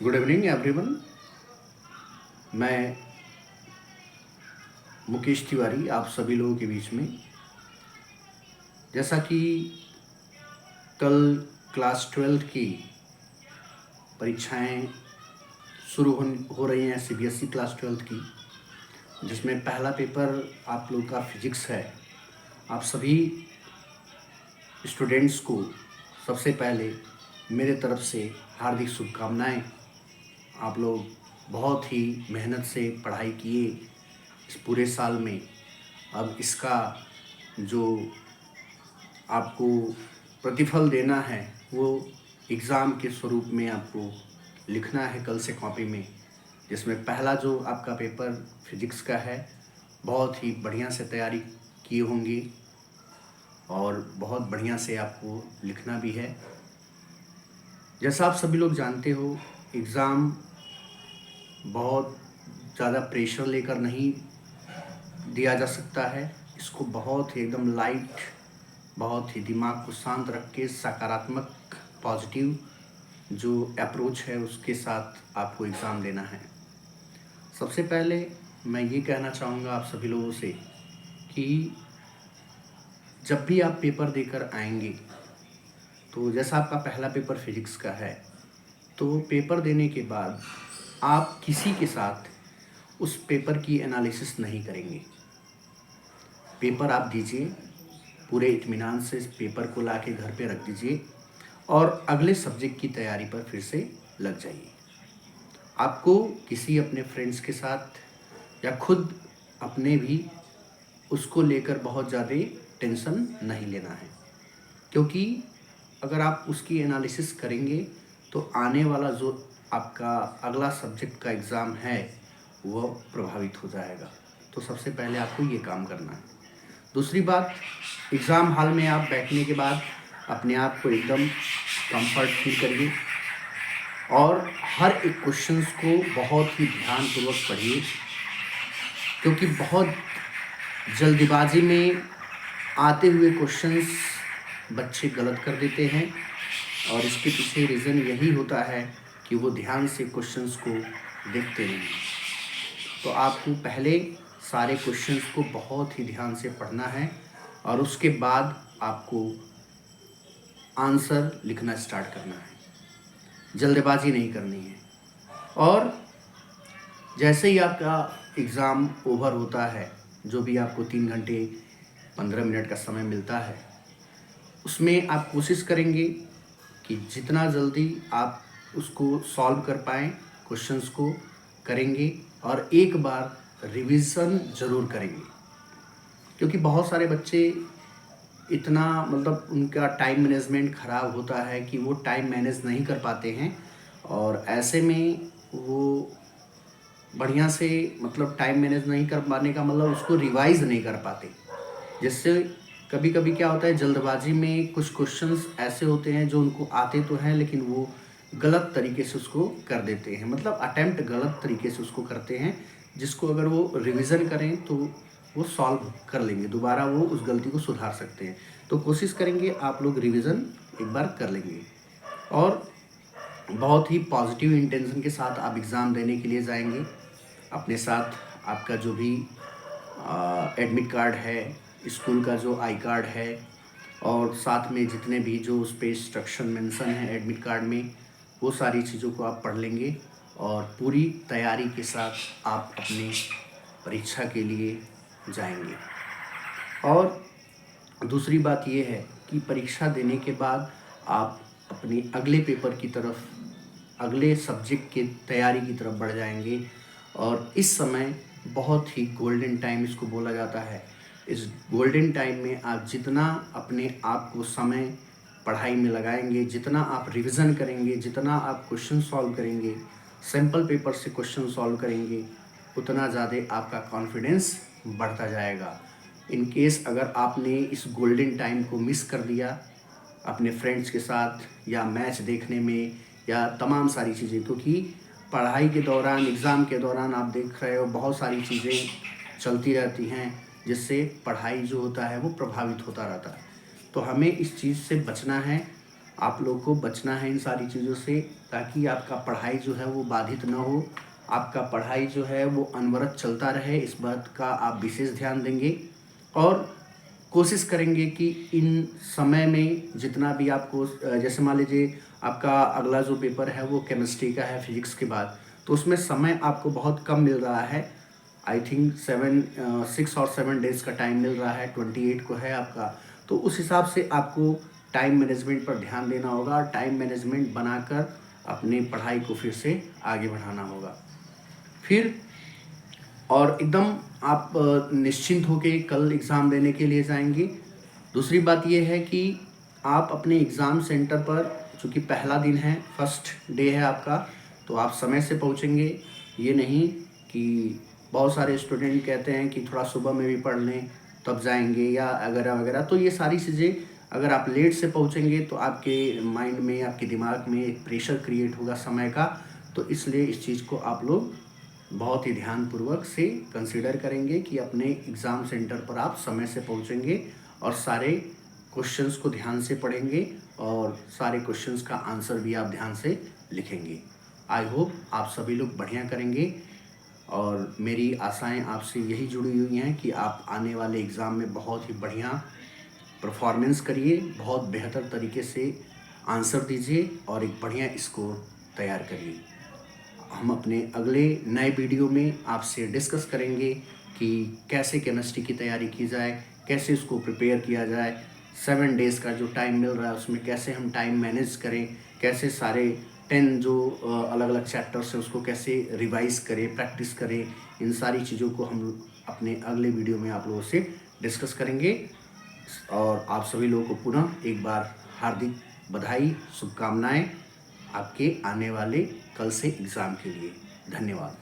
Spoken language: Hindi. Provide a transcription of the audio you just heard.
Good evening everyone. मैं मुकेश तिवारी आप सभी लोगों के बीच में। जैसा कि कल क्लास 12 की परीक्षाएं शुरू हो रही हैं सीबीएसई क्लास 12 की, जिसमें पहला पेपर आप लोग का फिजिक्स है। आप सभी स्टूडेंट्स को सबसे पहले मेरे तरफ से हार्दिक शुभकामनाएं। आप लोग बहुत ही मेहनत से पढ़ाई किए इस पूरे साल में। अब इसका जो आपको प्रतिफल देना है वो एग्ज़ाम के स्वरूप में आपको लिखना है कल से कॉपी में, जिसमें पहला जो आपका पेपर फिजिक्स का है बहुत ही बढ़िया से तैयारी किए होंगी और बहुत बढ़िया से आपको लिखना भी है। जैसा आप सभी लोग जानते हो, एग्ज़ाम बहुत ज़्यादा प्रेशर लेकर नहीं दिया जा सकता है। इसको बहुत ही एकदम लाइट, बहुत ही दिमाग को शांत रख के सकारात्मक पॉजिटिव जो अप्रोच है उसके साथ आपको एग्ज़ाम देना है। सबसे पहले मैं ये कहना चाहूँगा आप सभी लोगों से कि जब भी आप पेपर देकर आएंगे, तो जैसा आपका पहला पेपर फिजिक्स का है, तो पेपर देने के बाद आप किसी के साथ उस पेपर की एनालिसिस नहीं करेंगे। पेपर आप दीजिए, पूरे इत्मीनान से इस पेपर को ला के घर पे रख दीजिए और अगले सब्जेक्ट की तैयारी पर फिर से लग जाइए। आपको किसी अपने फ्रेंड्स के साथ या खुद अपने भी उसको लेकर बहुत ज़्यादा टेंशन नहीं लेना है, क्योंकि अगर आप उसकी एनालिसिस करेंगे तो आने वाला जो आपका अगला सब्जेक्ट का एग्ज़ाम है वो प्रभावित हो जाएगा। तो सबसे पहले आपको ये काम करना है। दूसरी बात, एग्ज़ाम हॉल में आप बैठने के बाद अपने आप को एकदम कंफर्ट फील करिए और हर एक क्वेश्चंस को बहुत ही ध्यानपूर्वक पढ़िए, क्योंकि बहुत जल्दबाजी में आते हुए क्वेश्चंस बच्चे गलत कर देते हैं और इसके पीछे रीज़न यही होता है कि वो ध्यान से क्वेश्चंस को देखते नहीं। तो आपको पहले सारे क्वेश्चंस को बहुत ही ध्यान से पढ़ना है और उसके बाद आपको आंसर लिखना स्टार्ट करना है। जल्दबाजी नहीं करनी है। और जैसे ही आपका एग्ज़ाम ओवर होता है, जो भी आपको 3 घंटे 15 मिनट का समय मिलता है, उसमें आप कोशिश करेंगे कि जितना जल्दी आप उसको सॉल्व कर पाएँ, क्वेश्चंस को करेंगे और एक बार रिवीजन ज़रूर करेंगे, क्योंकि बहुत सारे बच्चे इतना मतलब उनका टाइम मैनेजमेंट ख़राब होता है कि वो टाइम मैनेज नहीं कर पाते हैं और ऐसे में वो बढ़िया से मतलब टाइम मैनेज नहीं कर पाने का मतलब उसको रिवाइज़ नहीं कर पाते, जिससे कभी कभी क्या होता है जल्दबाजी में कुछ क्वेश्चंस ऐसे होते हैं जो उनको आते तो हैं लेकिन वो गलत तरीके से उसको कर देते हैं, मतलब अटेम्प्ट गलत तरीके से उसको करते हैं, जिसको अगर वो रिवीजन करें तो वो सॉल्व कर लेंगे, दोबारा वो उस गलती को सुधार सकते हैं। तो कोशिश करेंगे आप लोग रिवीजन एक बार कर लेंगे और बहुत ही पॉजिटिव इंटेंशन के साथ आप एग्ज़ाम देने के लिए जाएंगे। अपने साथ आपका जो भी एडमिट कार्ड है, स्कूल का जो आई कार्ड है और साथ में जितने भी जो उस पर इंस्ट्रक्शन मेंशन है एडमिट कार्ड में, वो सारी चीज़ों को आप पढ़ लेंगे और पूरी तैयारी के साथ आप अपनी परीक्षा के लिए जाएंगे। और दूसरी बात ये है कि परीक्षा देने के बाद आप अपने अगले पेपर की तरफ, अगले सब्जेक्ट की तैयारी की तरफ बढ़ जाएंगे और इस समय बहुत ही गोल्डन टाइम इसको बोला जाता है। इस गोल्डन टाइम में आप जितना अपने आप को समय पढ़ाई में लगाएंगे, जितना आप रिवीजन करेंगे, जितना आप क्वेश्चन सॉल्व करेंगे, सैम्पल पेपर से क्वेश्चन सॉल्व करेंगे, उतना ज़्यादा आपका कॉन्फिडेंस बढ़ता जाएगा। इन केस अगर आपने इस गोल्डन टाइम को मिस कर दिया अपने फ्रेंड्स के साथ या मैच देखने में या तमाम सारी चीज़ें, क्योंकि पढ़ाई के दौरान, एग्ज़ाम के दौरान आप देख रहे हो बहुत सारी चीज़ें चलती रहती हैं, जिससे पढ़ाई जो होता है वो प्रभावित होता रहता है। तो हमें इस चीज़ से बचना है आप लोग को बचना है इन सारी चीज़ों से, ताकि आपका पढ़ाई जो है वो बाधित ना हो, आपका पढ़ाई जो है वो अनवरत चलता रहे, इस बात का आप विशेष ध्यान देंगे। और कोशिश करेंगे कि इन समय में जितना भी आपको जैसे मान लीजिए आपका अगला जो पेपर है वो केमिस्ट्री का है फिजिक्स के बाद, तो उसमें समय आपको बहुत कम मिल रहा है। आई थिंक 6 और 7 डेज़ का टाइम मिल रहा है, 28 को है आपका। तो उस हिसाब से आपको टाइम मैनेजमेंट पर ध्यान देना होगा, टाइम मैनेजमेंट बनाकर अपनी पढ़ाई को फिर से आगे बढ़ाना होगा। फिर और एकदम आप निश्चिंत होके कल एग्ज़ाम देने के लिए जाएंगे। दूसरी बात ये है कि आप अपने एग्ज़ाम सेंटर पर, चूँकि पहला दिन है, फर्स्ट डे है आपका, तो आप समय से पहुँचेंगे। ये नहीं कि बहुत सारे स्टूडेंट कहते हैं कि थोड़ा सुबह में भी पढ़ लें तब जाएंगे या वगैरह वगैरह। तो ये सारी चीज़ें, अगर आप लेट से पहुँचेंगे तो आपके माइंड में, आपके दिमाग में एक प्रेशर क्रिएट होगा समय का। तो इसलिए इस चीज़ को आप लोग बहुत ही ध्यानपूर्वक से कंसीडर करेंगे कि अपने एग्ज़ाम सेंटर पर आप समय से पहुँचेंगे और सारे क्वेश्चंस को ध्यान से पढ़ेंगे और सारे क्वेश्चंस का आंसर भी आप ध्यान से लिखेंगे। आई होप आप सभी लोग बढ़िया करेंगे और मेरी आशाएं आपसे यही जुड़ी हुई हैं कि आप आने वाले एग्ज़ाम में बहुत ही बढ़िया परफॉर्मेंस करिए, बहुत बेहतर तरीके से आंसर दीजिए और एक बढ़िया स्कोर तैयार करिए। हम अपने अगले नए वीडियो में आपसे डिस्कस करेंगे कि कैसे केमिस्ट्री की तैयारी की जाए, कैसे उसको प्रिपेयर किया जाए, 7 डेज़ का जो टाइम मिल रहा है उसमें कैसे हम टाइम मैनेज करें, कैसे सारे 10 जो अलग अलग चैप्टर्स हैं उसको कैसे रिवाइज़ करें, प्रैक्टिस करें। इन सारी चीज़ों को हम अपने अगले वीडियो में आप लोगों से डिस्कस करेंगे। और आप सभी लोगों को पुनः एक बार हार्दिक बधाई, शुभकामनाएं आपके आने वाले कल से एग्ज़ाम के लिए। धन्यवाद।